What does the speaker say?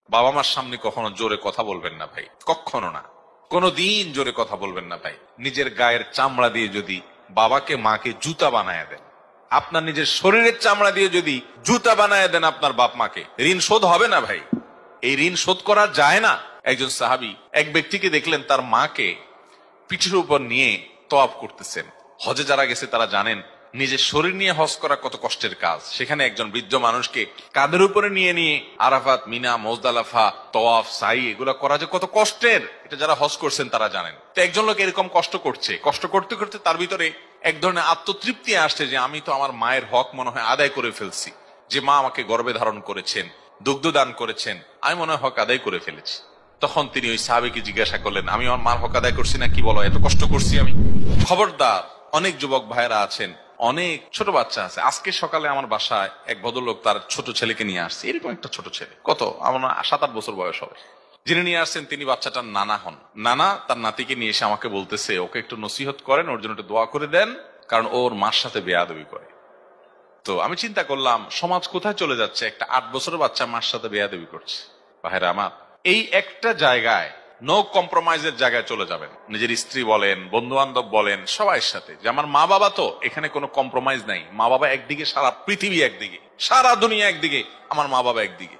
বাবা মার সামনে কখনো জোরে কথা বলবেন না ভাই, কখনো না, কোনোদিন জোরে কথা বলবেন না ভাই। নিজের গায়ের চামড়া দিয়ে যদি বাবাকে মাকে জুতা বানায় দেন, আপনার নিজের শরীরের চামড়া দিয়ে যদি জুতা বানায় দেন আপনার বাপ মাকে, ঋণ শোধ হবে না ভাই, এই ঋণ শোধ করা যায় না। একজন সাহাবী এক ব্যক্তিকে দেখলেন তার মাকে পিঠের উপর নিয়ে তওয়াফ করতেছেন। হজে যারা গেছে তারা জানেন নিজের শরীর নিয়ে হজ করা কত কষ্টের কাজ। সেখানে একজন বৃদ্ধ মানুষকে কাঁধের উপরে নিয়ে নিয়ে আরাফাত, মিনা, মুজদালিফা, তওয়াফ, সাই এগুলো করা যে কত কষ্টের, এটা যারা হজ করছেন তারা জানেন। তো একজন লোক এরকম কষ্ট করছে, কষ্ট করতে করতে তার ভিতরে এক ধরনের আত্মতৃপ্তি আসছে যে আমি তো আমার মায়ের হক মনে হয় আদায় করে ফেলছি, যে মা আমাকে গর্ভে ধারণ করেছেন, দুগ্ধ দান করেছেন, আমি মনে হয় হক আদায় করে ফেলেছি। তখন তিনি ওই সাহাবীকে জিজ্ঞাসা করলেন, আমি আমার মার হক আদায় করছি না? কি বলো, এত কষ্ট করছি আমি? খবরদার, অনেক যুবক ভাইরা আছেন, অনেক ছোট বাচ্চা আছে। আজকে সকালে আমার বাসায় এক ভদ্রলোক তার ছোট ছেলেকে নিয়ে আসছে, এরকম একটা ছোট ছেলে, কত আমার 7-8 বছর বয়স হবে। যিনি নিয়ে আসছেন তিনি বাচ্চাটার নানা হন। নানা তার নাতিকে নিয়ে এসে আমাকে বলতেছে, ওকে একটু নসিহত করেন, ওর জন্য একটু দোয়া করে দেন, কারণ ওর মার সাথে বেয়াদবি করে। তো আমি চিন্তা করলাম সমাজ কোথায় চলে যাচ্ছে, একটা 8 বছরের বাচ্চা মার সাথে বেয়াদবি করছে। ভাইরা আমার, এই একটা জায়গায় নো কম্প্রোমাইজের জায়গায় চলে যাবেন, নিজের স্ত্রী বলেন, বন্ধু বান্ধব বলেন, সবার সাথে, যে আমার মা বাবা তো, এখানে কোনো কম্প্রোমাইজ নাই। মা বাবা একদিকে, সারা পৃথিবী একদিকে, সারা দুনিয়া একদিকে, আমার মা বাবা একদিকে।